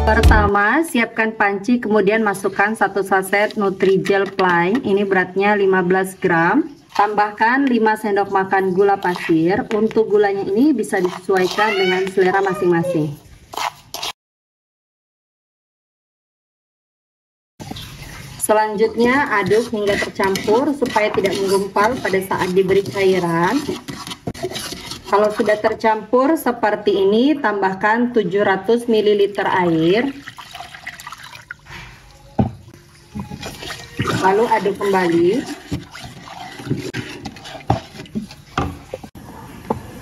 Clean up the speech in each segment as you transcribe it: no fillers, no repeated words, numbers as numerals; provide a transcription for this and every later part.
Pertama, siapkan panci, kemudian masukkan 1 saset Nutrijel plain. Ini beratnya 15 gram. Tambahkan 5 sendok makan gula pasir. Untuk gulanya ini bisa disesuaikan dengan selera masing-masing. Selanjutnya aduk hingga tercampur supaya tidak menggumpal pada saat diberi cairan. Kalau sudah tercampur seperti ini, tambahkan 700 ml air. Lalu aduk kembali.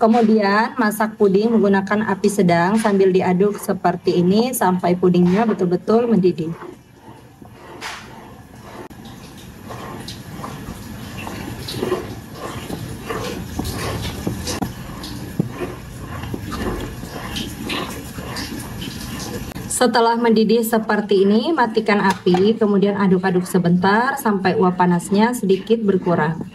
Kemudian masak puding menggunakan api sedang sambil diaduk seperti ini sampai pudingnya betul-betul mendidih. Setelah mendidih seperti ini, matikan api, kemudian aduk-aduk sebentar sampai uap panasnya sedikit berkurang.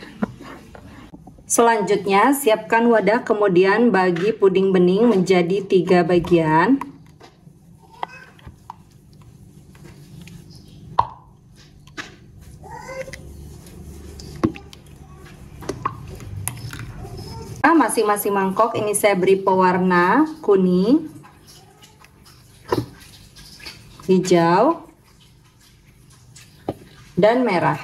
Selanjutnya, siapkan wadah, kemudian bagi puding bening menjadi 3 bagian. Masing-masing mangkok ini saya beri pewarna kuning, hijau, dan merah.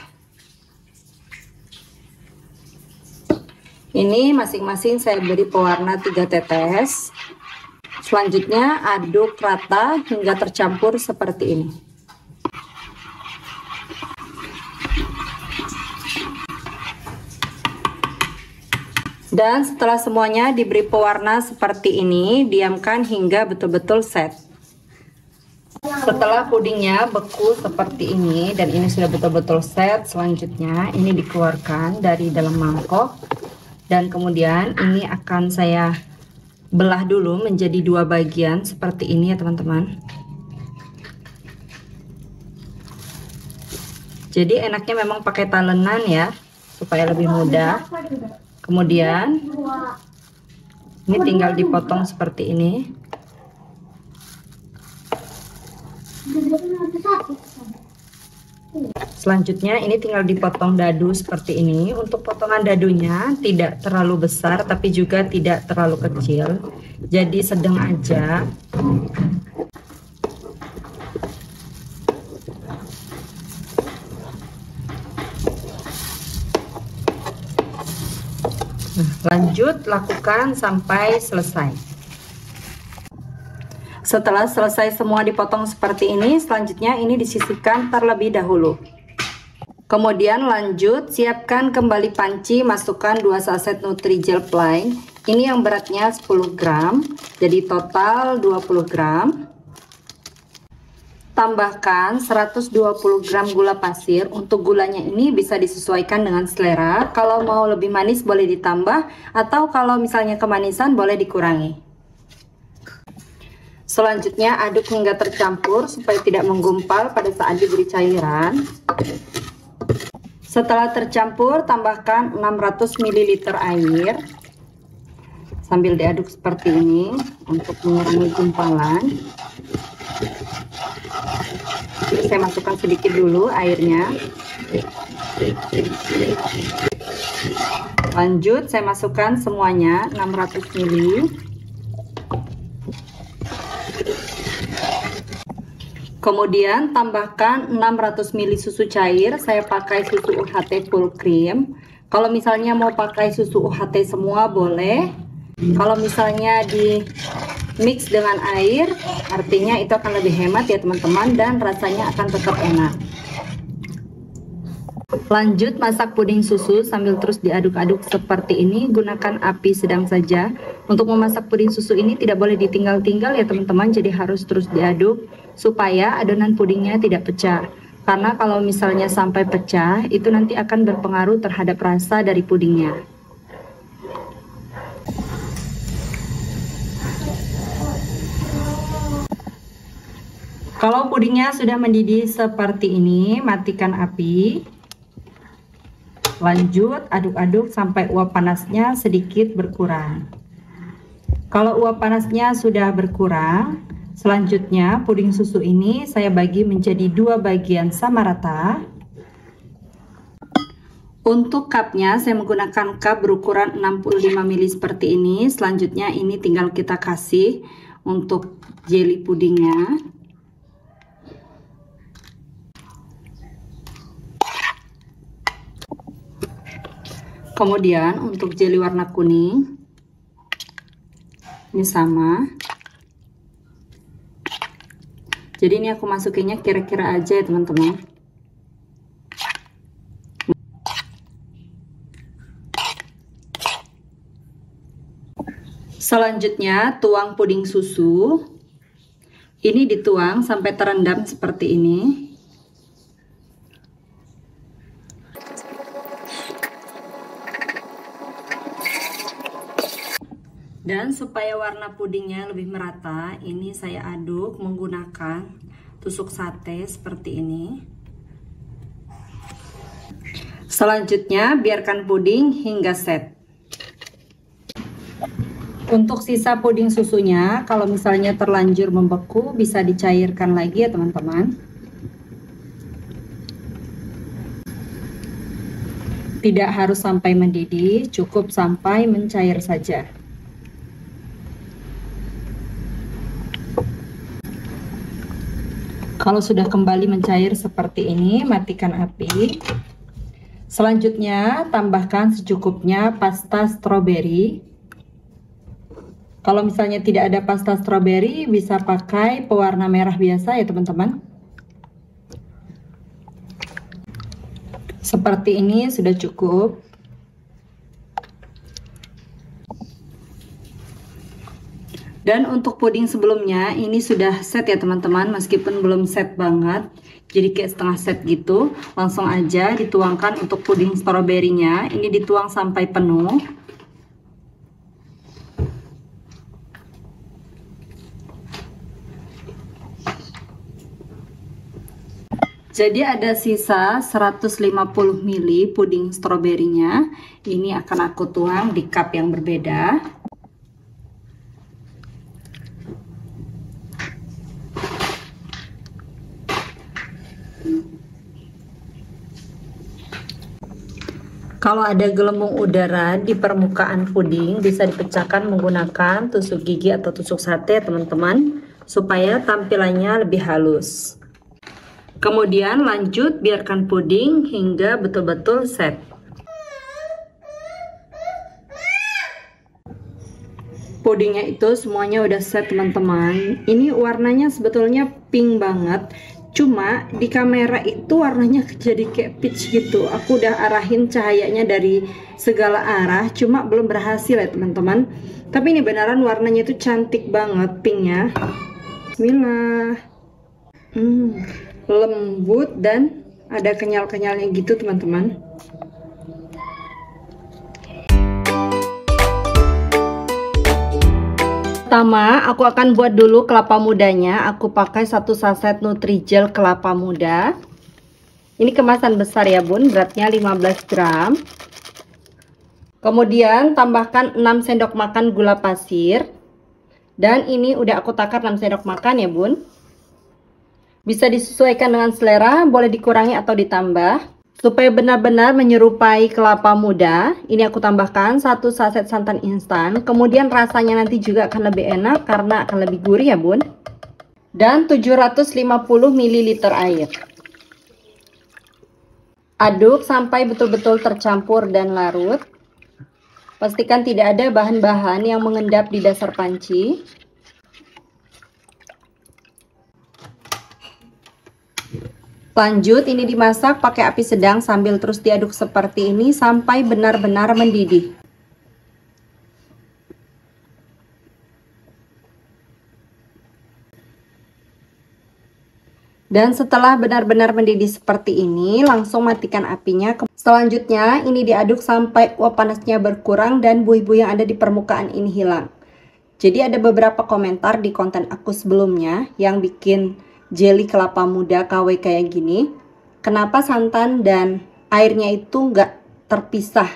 Ini masing-masing saya beri pewarna 3 tetes. Selanjutnya aduk rata hingga tercampur seperti ini. Dan setelah semuanya diberi pewarna seperti ini, diamkan hingga betul-betul set. Setelah pudingnya beku seperti ini dan ini sudah betul-betul set, selanjutnya ini dikeluarkan dari dalam mangkok dan kemudian ini akan saya belah dulu menjadi 2 bagian seperti ini ya teman-teman. Jadi enaknya memang pakai talenan ya supaya lebih mudah. Kemudian ini tinggal dipotong seperti ini. Selanjutnya ini tinggal dipotong dadu seperti ini. Untuk potongan dadunya tidak terlalu besar tapi juga tidak terlalu kecil, jadi sedang aja. Lanjut lakukan sampai selesai. Setelah selesai semua dipotong seperti ini, selanjutnya ini disisihkan terlebih dahulu. Kemudian lanjut siapkan kembali panci, masukkan 2 saset Nutrijel plain. Ini yang beratnya 10 gram, jadi total 20 gram. Tambahkan 120 gram gula pasir. Untuk gulanya ini bisa disesuaikan dengan selera. Kalau mau lebih manis boleh ditambah, atau kalau misalnya kemanisan boleh dikurangi. Selanjutnya aduk hingga tercampur supaya tidak menggumpal pada saat diberi cairan. Setelah tercampur, tambahkan 600 ml air. Sambil diaduk seperti ini untuk mengurangi gumpalan. Saya masukkan sedikit dulu airnya. Lanjut saya masukkan semuanya 600 ml. Kemudian tambahkan 600 ml susu cair. Saya pakai susu UHT full cream. Kalau misalnya mau pakai susu UHT semua boleh. Kalau misalnya di mix dengan air, artinya itu akan lebih hemat ya teman-teman, dan rasanya akan tetap enak. Lanjut masak puding susu sambil terus diaduk-aduk seperti ini. Gunakan api sedang saja. Untuk memasak puding susu ini tidak boleh ditinggal-tinggal ya teman-teman, jadi harus terus diaduk supaya adonan pudingnya tidak pecah. Karena kalau misalnya sampai pecah, itu nanti akan berpengaruh terhadap rasa dari pudingnya. Kalau pudingnya sudah mendidih seperti ini, matikan api. Lanjut aduk-aduk sampai uap panasnya sedikit berkurang. Kalau uap panasnya sudah berkurang, Selanjutnya, puding susu ini saya bagi menjadi 2 bagian sama rata. Untuk cupnya saya menggunakan cup berukuran 65 ml seperti ini. Selanjutnya ini tinggal kita kasih untuk jelly pudingnya. Kemudian untuk jelly warna kuning ini sama. Jadi ini aku masukinnya kira-kira aja ya teman-teman. Selanjutnya tuang puding susu. Ini dituang sampai terendam seperti ini. Dan supaya warna pudingnya lebih merata, ini saya aduk menggunakan tusuk sate seperti ini. Selanjutnya biarkan puding hingga set. Untuk sisa puding susunya, kalau misalnya terlanjur membeku, bisa dicairkan lagi ya teman-teman. Tidak harus sampai mendidih, cukup sampai mencair saja. Kalau sudah kembali mencair seperti ini, matikan api. Selanjutnya, tambahkan secukupnya pasta stroberi. Kalau misalnya tidak ada pasta stroberi, bisa pakai pewarna merah biasa ya teman-teman. Seperti ini sudah cukup. Dan untuk puding sebelumnya ini sudah set ya teman-teman, meskipun belum set banget, jadi kayak setengah set gitu. Langsung aja dituangkan untuk puding stroberinya. Ini dituang sampai penuh. Jadi ada sisa 150 ml puding stroberinya. Ini akan aku tuang di cup yang berbeda. Kalau ada gelembung udara di permukaan puding, bisa dipecahkan menggunakan tusuk gigi atau tusuk sate teman-teman, supaya tampilannya lebih halus. Kemudian lanjut biarkan puding hingga betul-betul set. Pudingnya itu semuanya udah set teman-teman. Ini warnanya sebetulnya pink banget. Cuma di kamera itu warnanya jadi kayak peach gitu. Aku udah arahin cahayanya dari segala arah, cuma belum berhasil ya teman-teman. Tapi ini beneran warnanya itu cantik banget pinknya. Bismillah. Lembut dan ada kenyal-kenyalnya gitu teman-teman. Pertama, aku akan buat dulu kelapa mudanya. Aku pakai 1 saset Nutrijel kelapa muda. Ini kemasan besar ya bun, beratnya 15 gram. Kemudian tambahkan 6 sendok makan gula pasir. Dan ini udah aku takar 6 sendok makan ya bun. Bisa disesuaikan dengan selera, boleh dikurangi atau ditambah. Supaya benar-benar menyerupai kelapa muda, ini aku tambahkan 1 saset santan instan. Kemudian rasanya nanti juga akan lebih enak karena akan lebih gurih ya bun. Dan 750 ml air. Aduk sampai betul-betul tercampur dan larut. Pastikan tidak ada bahan-bahan yang mengendap di dasar panci. Lanjut, ini dimasak pakai api sedang sambil terus diaduk seperti ini sampai benar-benar mendidih. Dan setelah benar-benar mendidih seperti ini, langsung matikan apinya. Selanjutnya, ini diaduk sampai uap panasnya berkurang dan buih-buih yang ada di permukaan ini hilang. Jadi ada beberapa komentar di konten aku sebelumnya yang bikin jelly kelapa muda KW kayak gini, kenapa santan dan airnya itu nggak terpisah.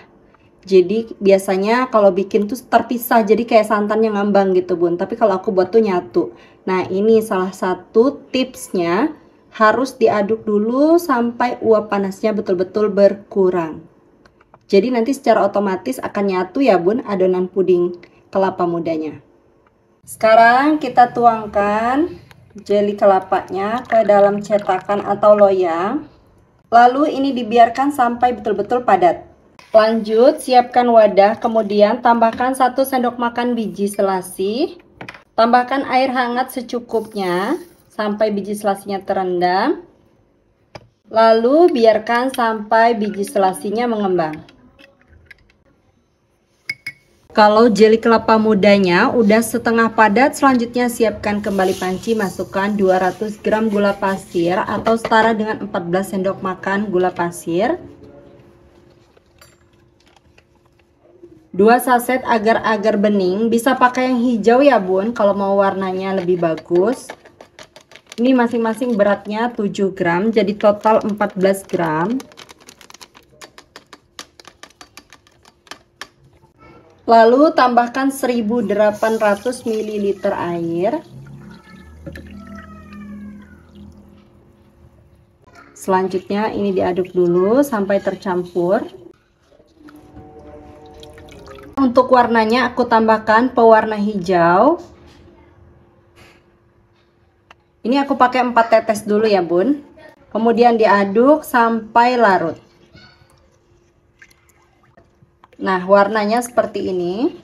Jadi biasanya kalau bikin tuh terpisah, jadi kayak santannya ngambang gitu bun. Tapi kalau aku buat tuh nyatu. Nah ini salah satu tipsnya, harus diaduk dulu sampai uap panasnya betul-betul berkurang. Jadi nanti secara otomatis akan nyatu ya bun adonan puding kelapa mudanya. Sekarang kita tuangkan jeli kelapanya ke dalam cetakan atau loyang. Lalu ini dibiarkan sampai betul-betul padat. Lanjut, siapkan wadah, kemudian tambahkan 1 sendok makan biji selasi. Tambahkan air hangat secukupnya sampai biji selasinya terendam. Lalu biarkan sampai biji selasinya mengembang. Kalau jeli kelapa mudanya udah setengah padat, selanjutnya siapkan kembali panci, masukkan 200 gram gula pasir atau setara dengan 14 sendok makan gula pasir. 2 saset agar-agar bening, bisa pakai yang hijau ya bun kalau mau warnanya lebih bagus. Ini masing-masing beratnya 7 gram, jadi total 14 gram. Lalu tambahkan 1800 ml air. Selanjutnya ini diaduk dulu sampai tercampur. Untuk warnanya aku tambahkan pewarna hijau. Ini aku pakai 4 tetes dulu ya bun. Kemudian diaduk sampai larut. Nah warnanya seperti ini.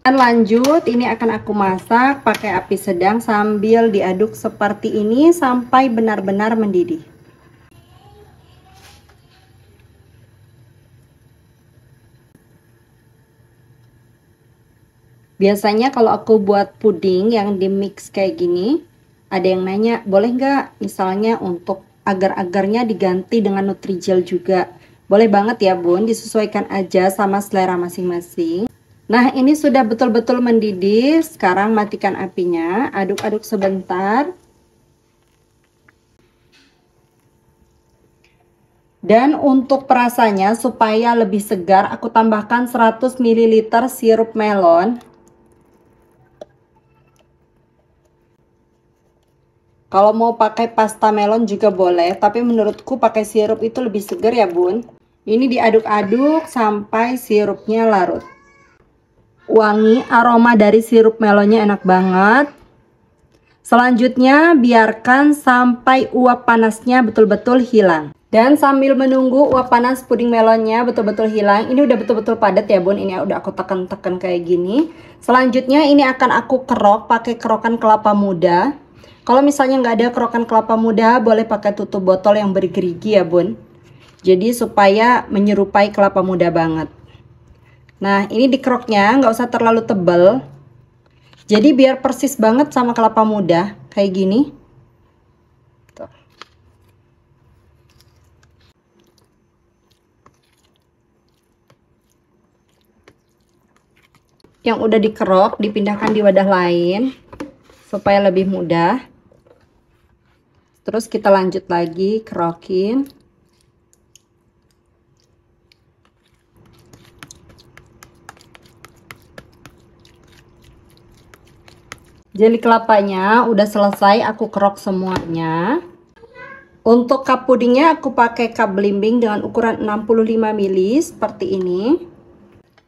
Dan lanjut ini akan aku masak pakai api sedang sambil diaduk seperti ini sampai benar-benar mendidih. Biasanya kalau aku buat puding yang di mix kayak gini, ada yang nanya, boleh nggak misalnya untuk agar-agarnya diganti dengan Nutrijel juga? Boleh banget ya bun, disesuaikan aja sama selera masing-masing. Nah ini sudah betul-betul mendidih, sekarang matikan apinya, aduk-aduk sebentar. Dan untuk perasanya supaya lebih segar, aku tambahkan 100 ml sirup melon. Kalau mau pakai pasta melon juga boleh, tapi menurutku pakai sirup itu lebih segar ya bun. Ini diaduk-aduk sampai sirupnya larut. Wangi, aroma dari sirup melonnya enak banget. Selanjutnya biarkan sampai uap panasnya betul-betul hilang. Dan sambil menunggu uap panas puding melonnya betul-betul hilang, ini udah betul-betul padat ya bun. Ini udah aku tekan-tekan kayak gini. Selanjutnya ini akan aku kerok pakai kerokan kelapa muda. Kalau misalnya nggak ada kerokan kelapa muda, boleh pakai tutup botol yang bergerigi ya bun. Jadi supaya menyerupai kelapa muda banget. Nah ini dikeroknya nggak usah terlalu tebal. Jadi biar persis banget sama kelapa muda kayak gini. Tuh. Yang udah dikerok dipindahkan di wadah lain supaya lebih mudah. Terus kita lanjut lagi kerokin. Jeli kelapanya udah selesai aku kerok semuanya. Untuk cup pudingnya aku pakai cup belimbing dengan ukuran 65 ml seperti ini.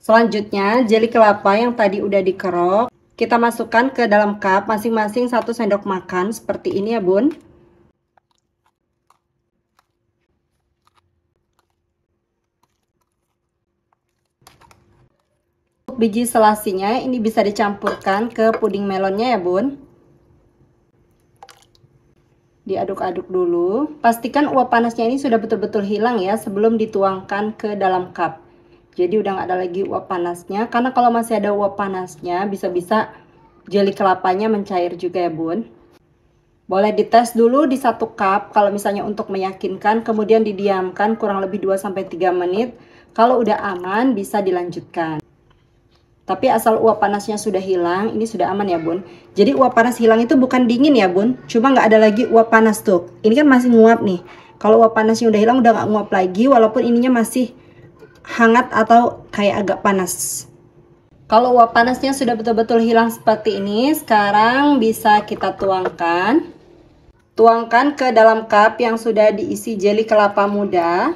Selanjutnya jeli kelapa yang tadi udah dikerok kita masukkan ke dalam cup masing-masing 1 sendok makan seperti ini ya bun. Biji selasinya ini bisa dicampurkan ke puding melonnya ya bun. Diaduk-aduk dulu. Pastikan uap panasnya ini sudah betul-betul hilang ya sebelum dituangkan ke dalam cup. Jadi udah nggak ada lagi uap panasnya. Karena kalau masih ada uap panasnya bisa-bisa jeli kelapanya mencair juga ya bun. Boleh dites dulu di 1 cup kalau misalnya untuk meyakinkan. Kemudian didiamkan kurang lebih 2-3 menit. Kalau udah aman bisa dilanjutkan. Tapi asal uap panasnya sudah hilang, ini sudah aman ya bun. Jadi uap panas hilang itu bukan dingin ya bun, cuma nggak ada lagi uap panas tuh. Ini kan masih nguap nih. Kalau uap panasnya udah hilang, udah nggak nguap lagi, walaupun ininya masih hangat atau kayak agak panas. Kalau uap panasnya sudah betul-betul hilang seperti ini, sekarang bisa kita tuangkan. Tuangkan ke dalam cup yang sudah diisi jeli kelapa muda.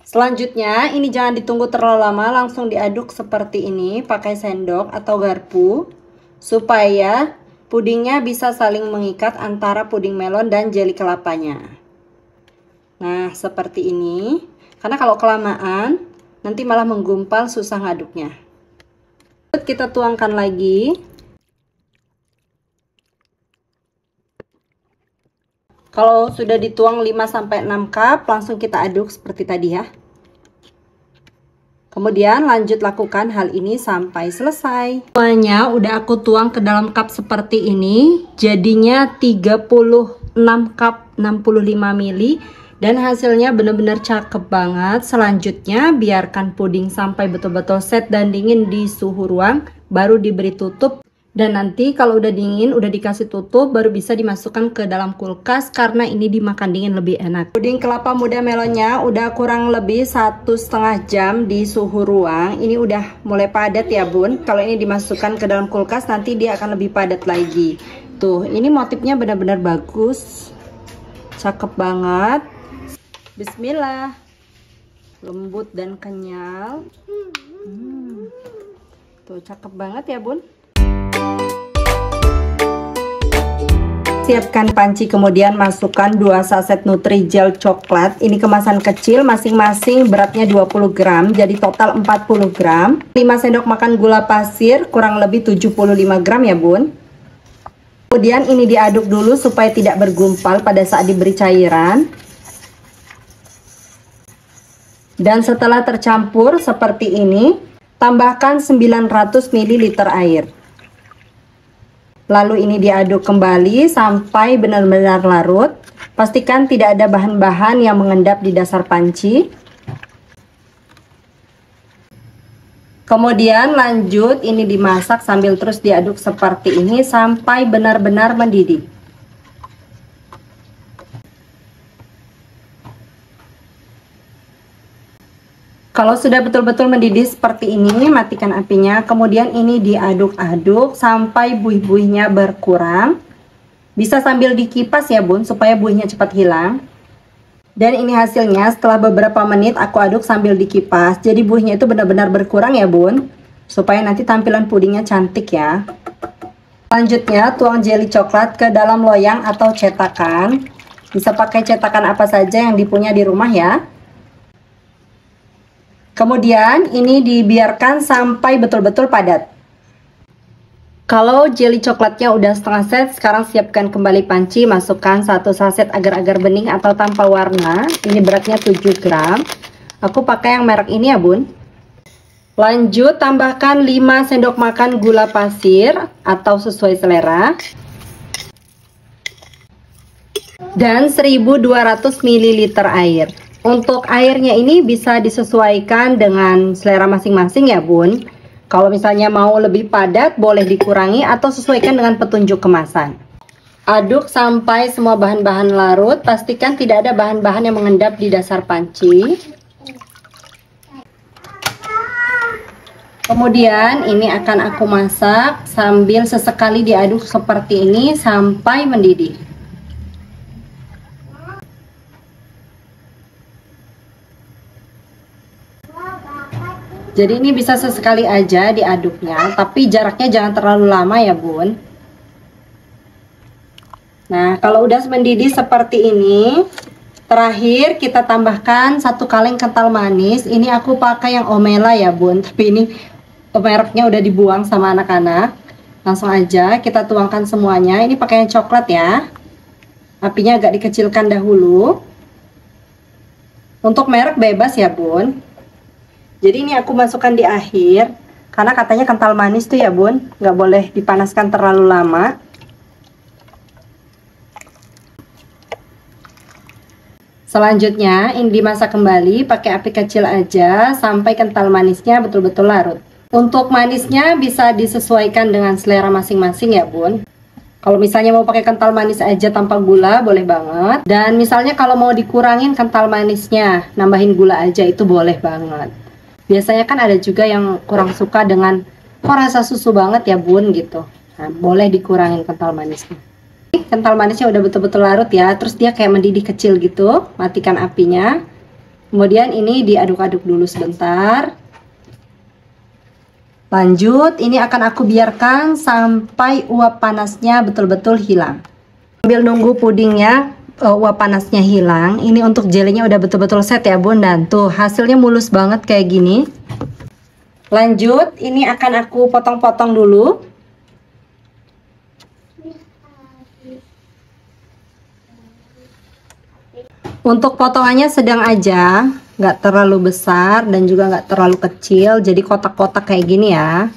Selanjutnya, ini jangan ditunggu terlalu lama, langsung diaduk seperti ini pakai sendok atau garpu supaya pudingnya bisa saling mengikat antara puding melon dan jeli kelapanya. Nah, seperti ini. Karena kalau kelamaan, nanti malah menggumpal, susah ngaduknya. Kita tuangkan lagi. Kalau sudah dituang 5-6 cup, langsung kita aduk seperti tadi ya. Kemudian lanjut lakukan hal ini sampai selesai. Semuanya udah aku tuang ke dalam cup seperti ini. Jadinya 36 cup 65 ml. Dan hasilnya benar-benar cakep banget. Selanjutnya biarkan puding sampai betul-betul set dan dingin di suhu ruang, baru diberi tutup. Dan nanti kalau udah dingin, udah dikasih tutup, baru bisa dimasukkan ke dalam kulkas karena ini dimakan dingin lebih enak. Puding kelapa muda melonnya udah kurang lebih 1,5 jam di suhu ruang. Ini udah mulai padat ya bun. Kalau ini dimasukkan ke dalam kulkas nanti dia akan lebih padat lagi. Tuh, ini motifnya benar-benar bagus. Cakep banget. Bismillah, lembut dan kenyal. Tuh cakep banget ya bun. Siapkan panci, kemudian masukkan 2 saset Nutrijel coklat. Ini kemasan kecil, masing-masing beratnya 20 gram, jadi total 40 gram. 5 sendok makan gula pasir, kurang lebih 75 gram ya bun. Kemudian ini diaduk dulu supaya tidak bergumpal pada saat diberi cairan. Dan setelah tercampur seperti ini, tambahkan 900 ml air. Lalu ini diaduk kembali sampai benar-benar larut. Pastikan tidak ada bahan-bahan yang mengendap di dasar panci. Kemudian lanjut ini dimasak sambil terus diaduk seperti ini sampai benar-benar mendidih. Kalau sudah betul-betul mendidih seperti ini, matikan apinya. Kemudian ini diaduk-aduk sampai buih-buihnya berkurang. Bisa sambil dikipas ya bun, supaya buihnya cepat hilang. Dan ini hasilnya setelah beberapa menit aku aduk sambil dikipas. Jadi buihnya itu benar-benar berkurang ya bun, supaya nanti tampilan pudingnya cantik ya. Selanjutnya tuang jeli coklat ke dalam loyang atau cetakan. Bisa pakai cetakan apa saja yang dipunya di rumah ya. Kemudian ini dibiarkan sampai betul-betul padat. Kalau jeli coklatnya udah setengah set, sekarang siapkan kembali panci, masukkan 1 saset agar-agar bening atau tanpa warna. Ini beratnya 7 gram. Aku pakai yang merek ini ya bun. Lanjut tambahkan 5 sendok makan gula pasir atau sesuai selera. Dan 1200 ml air. Untuk airnya ini bisa disesuaikan dengan selera masing-masing ya bun. Kalau misalnya mau lebih padat boleh dikurangi atau sesuaikan dengan petunjuk kemasan. Aduk sampai semua bahan-bahan larut. Pastikan tidak ada bahan-bahan yang mengendap di dasar panci. Kemudian ini akan aku masak sambil sesekali diaduk seperti ini sampai mendidih. Jadi ini bisa sesekali aja diaduknya, tapi jaraknya jangan terlalu lama ya bun. Nah kalau udah mendidih seperti ini, terakhir kita tambahkan 1 kaleng kental manis. Ini aku pakai yang Omela ya bun, tapi ini mereknya udah dibuang sama anak-anak. Langsung aja kita tuangkan semuanya. Ini pakai yang coklat ya. Apinya agak dikecilkan dahulu. Untuk merek bebas ya bun. Jadi ini aku masukkan di akhir, karena katanya kental manis tuh ya bun, nggak boleh dipanaskan terlalu lama. Selanjutnya ini dimasak kembali pakai api kecil aja sampai kental manisnya betul-betul larut. Untuk manisnya bisa disesuaikan dengan selera masing-masing ya bun. Kalau misalnya mau pakai kental manis aja tanpa gula, boleh banget. Dan misalnya kalau mau dikurangin kental manisnya, nambahin gula aja, itu boleh banget. Biasanya kan ada juga yang kurang suka dengan, kok rasa susu banget ya bun gitu. Nah, boleh dikurangin kental manisnya. Kental manisnya udah betul-betul larut ya, terus dia kayak mendidih kecil gitu. Matikan apinya. Kemudian ini diaduk-aduk dulu sebentar. Lanjut, ini akan aku biarkan sampai uap panasnya betul-betul hilang. Sambil nunggu pudingnya uap panasnya hilang, ini untuk jelinya udah betul-betul set ya bun, dan tuh hasilnya mulus banget kayak gini. Lanjut, ini akan aku potong-potong dulu. Untuk potongannya sedang aja, nggak terlalu besar dan juga nggak terlalu kecil, jadi kotak-kotak kayak gini ya.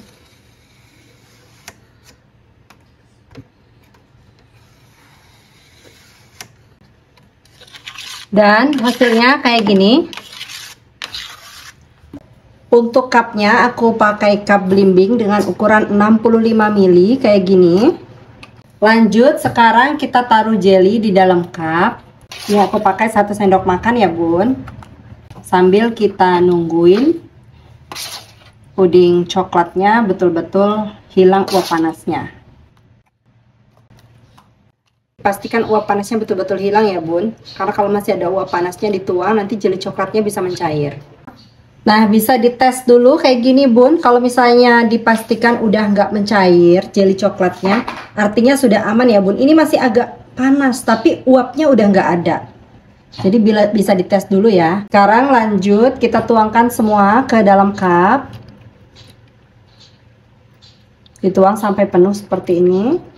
Dan hasilnya kayak gini. Untuk cupnya aku pakai cup belimbing dengan ukuran 65 ml kayak gini. Lanjut, sekarang kita taruh jelly di dalam cup. Ini aku pakai 1 sendok makan ya bun. Sambil kita nungguin puding coklatnya betul-betul hilang uap panasnya. Pastikan uap panasnya betul-betul hilang ya bun, karena kalau masih ada uap panasnya dituang, nanti jelly coklatnya bisa mencair. Nah, bisa dites dulu kayak gini bun. Kalau misalnya dipastikan udah nggak mencair jelly coklatnya, artinya sudah aman ya bun. Ini masih agak panas tapi uapnya udah nggak ada, jadi bisa dites dulu ya. Sekarang lanjut, kita tuangkan semua ke dalam cup. Dituang sampai penuh seperti ini.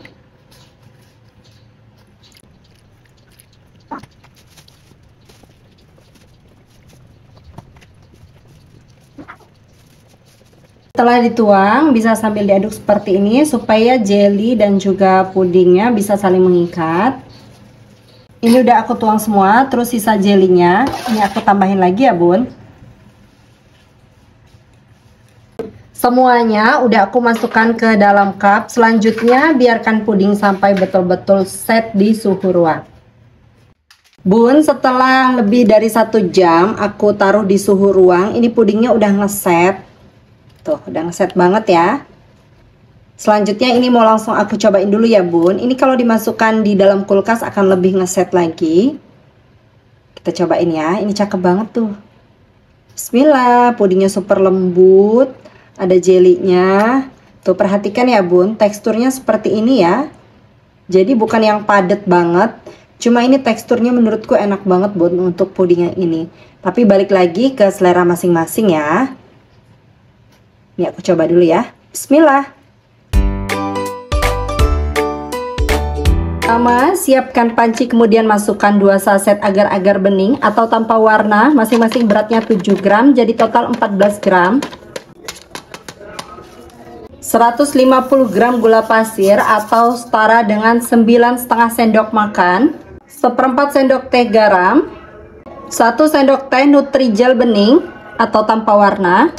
Setelah dituang, bisa sambil diaduk seperti ini supaya jelly dan juga pudingnya bisa saling mengikat. Ini udah aku tuang semua, terus sisa jelinya ini aku tambahin lagi ya bun. Semuanya udah aku masukkan ke dalam cup. Selanjutnya biarkan puding sampai betul-betul set di suhu ruang. Bun, setelah lebih dari 1 jam aku taruh di suhu ruang, ini pudingnya udah ngeset. Tuh, udah ngeset banget ya. Selanjutnya ini mau langsung aku cobain dulu ya bun. Ini kalau dimasukkan di dalam kulkas akan lebih ngeset lagi. Kita cobain ya, ini cakep banget tuh. Bismillah, pudingnya super lembut. Ada jelinya. Tuh, perhatikan ya bun, teksturnya seperti ini ya. Jadi bukan yang padat banget. Cuma ini teksturnya menurutku enak banget bun untuk puding yang ini. Tapi balik lagi ke selera masing-masing ya. Ini aku coba dulu ya. Bismillah. Pertama, siapkan panci, kemudian masukkan 2 saset agar-agar bening atau tanpa warna, masing-masing beratnya 7 gram, jadi total 14 gram. 150 gram gula pasir atau setara dengan 9,5 sendok makan, 1/4 sendok teh garam, 1 sendok teh Nutrijel bening atau tanpa warna.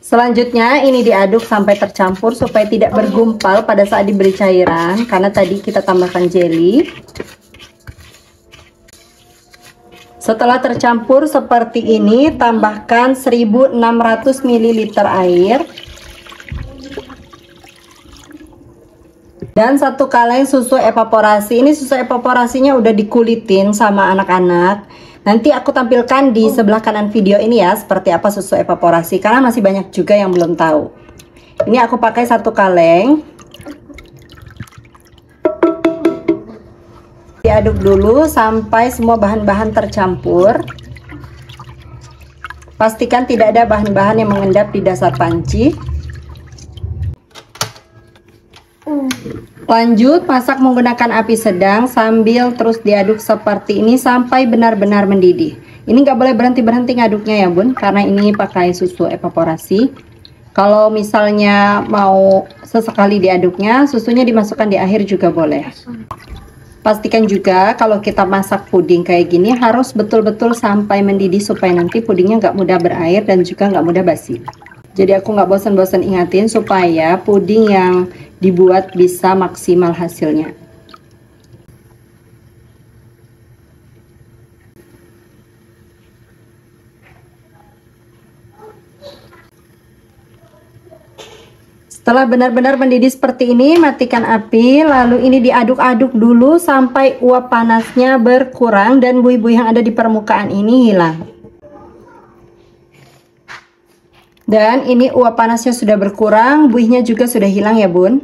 Selanjutnya ini diaduk sampai tercampur supaya tidak bergumpal pada saat diberi cairan, karena tadi kita tambahkan jelly. Setelah tercampur seperti ini, tambahkan 1600 ml air dan 1 kaleng susu evaporasi. Ini susu evaporasinya udah dikulitin sama anak-anak. Nanti aku tampilkan di sebelah kanan video ini ya, seperti apa susu evaporasi, karena masih banyak juga yang belum tahu. Ini aku pakai 1 kaleng. Diaduk dulu sampai semua bahan-bahan tercampur. Pastikan tidak ada bahan-bahan yang mengendap di dasar panci. Lanjut, masak menggunakan api sedang sambil terus diaduk seperti ini sampai benar-benar mendidih. Ini nggak boleh berhenti-berhenti ngaduknya ya bun, karena ini pakai susu evaporasi. Kalau misalnya mau sesekali diaduknya, susunya dimasukkan di akhir juga boleh. Pastikan juga kalau kita masak puding kayak gini harus betul-betul sampai mendidih supaya nanti pudingnya nggak mudah berair dan juga nggak mudah basi. Jadi aku nggak bosan-bosan ingatin supaya puding yang dibuat bisa maksimal hasilnya. Setelah benar-benar mendidih seperti ini, matikan api, lalu ini diaduk-aduk dulu sampai uap panasnya berkurang dan buih-buih yang ada di permukaan ini hilang. Dan ini uap panasnya sudah berkurang, buihnya juga sudah hilang ya bun.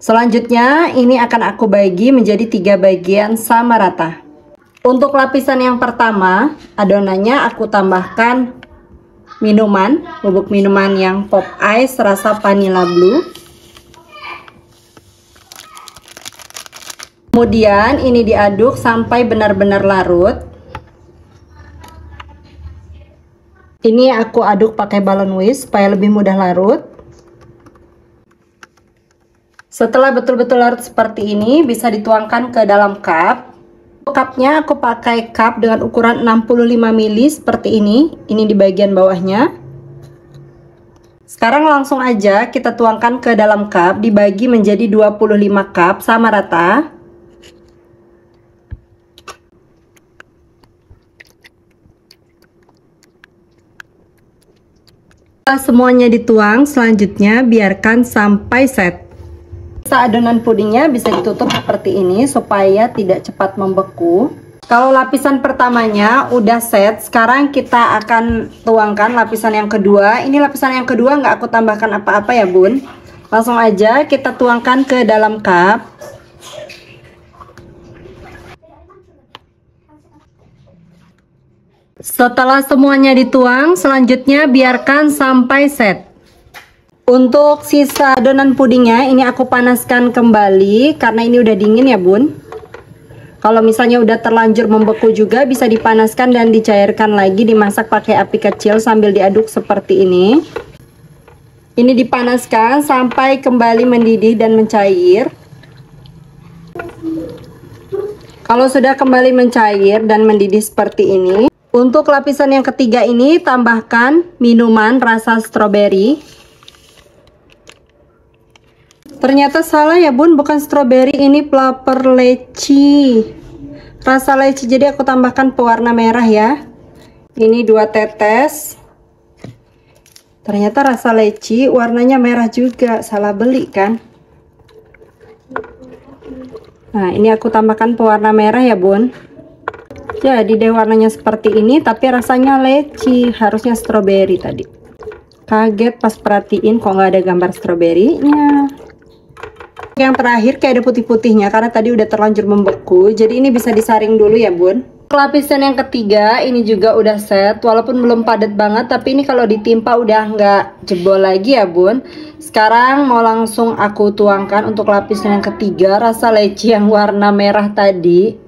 Selanjutnya ini akan aku bagi menjadi 3 bagian sama rata. Untuk lapisan yang pertama, adonannya aku tambahkan minuman, bubuk minuman yang pop ice rasa vanilla blue. Kemudian ini diaduk sampai benar-benar larut. Ini aku aduk pakai balon whisk supaya lebih mudah larut. Setelah betul-betul larut seperti ini, bisa dituangkan ke dalam cup. Cupnya aku pakai cup dengan ukuran 65 ml seperti ini. Ini di bagian bawahnya. Sekarang langsung aja kita tuangkan ke dalam cup, dibagi menjadi 25 cup sama rata. Setelah semuanya dituang, selanjutnya biarkan sampai set. Adonan pudingnya bisa ditutup seperti ini supaya tidak cepat membeku. Kalau lapisan pertamanya udah set, sekarang kita akan tuangkan lapisan yang kedua. Ini lapisan yang kedua nggak aku tambahkan apa-apa ya bun. Langsung aja kita tuangkan ke dalam cup. Setelah semuanya dituang, selanjutnya biarkan sampai set. Untuk sisa adonan pudingnya ini aku panaskan kembali karena ini udah dingin ya bun. Kalau misalnya udah terlanjur membeku juga bisa dipanaskan dan dicairkan lagi, dimasak pakai api kecil sambil diaduk seperti ini. Ini dipanaskan sampai kembali mendidih dan mencair. Kalau sudah kembali mencair dan mendidih seperti ini, untuk lapisan yang ketiga ini tambahkan minuman rasa stroberi. Ternyata salah ya bun, bukan stroberi, ini plaper leci, rasa leci, jadi aku tambahkan pewarna merah ya. Ini 2 tetes. Ternyata rasa leci warnanya merah juga, salah beli kan. Nah ini aku tambahkan pewarna merah ya bun. Jadi deh warnanya seperti ini, tapi rasanya leci, harusnya stroberi tadi. Kaget pas perhatiin kok nggak ada gambar stroberinya. Yang terakhir kayak ada putih-putihnya karena tadi udah terlanjur membeku, jadi ini bisa disaring dulu ya bun. Lapisan yang ketiga ini juga udah set, walaupun belum padat banget, tapi ini kalau ditimpa udah nggak jebol lagi ya bun. Sekarang mau langsung aku tuangkan untuk lapisan yang ketiga, rasa leci yang warna merah tadi.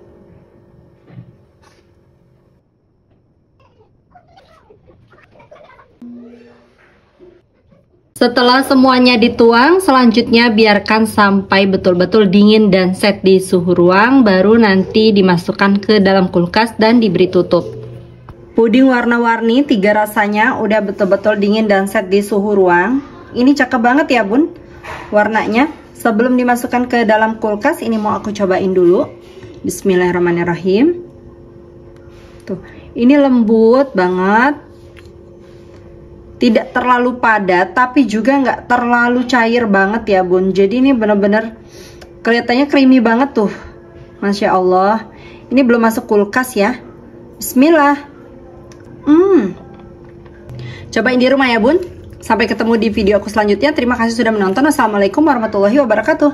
Setelah semuanya dituang, selanjutnya biarkan sampai betul-betul dingin dan set di suhu ruang, baru nanti dimasukkan ke dalam kulkas dan diberi tutup. Puding warna-warni 3 rasanya udah betul-betul dingin dan set di suhu ruang. Ini cakep banget ya bun warnanya. Sebelum dimasukkan ke dalam kulkas, ini mau aku cobain dulu. Bismillahirrahmanirrahim. Tuh, ini lembut banget. Tidak terlalu padat, tapi juga nggak terlalu cair banget ya bun. Jadi ini bener-bener kelihatannya creamy banget tuh. Masya Allah. Ini belum masuk kulkas ya. Bismillah. Cobain di rumah ya bun. Sampai ketemu di video aku selanjutnya. Terima kasih sudah menonton. Assalamualaikum warahmatullahi wabarakatuh.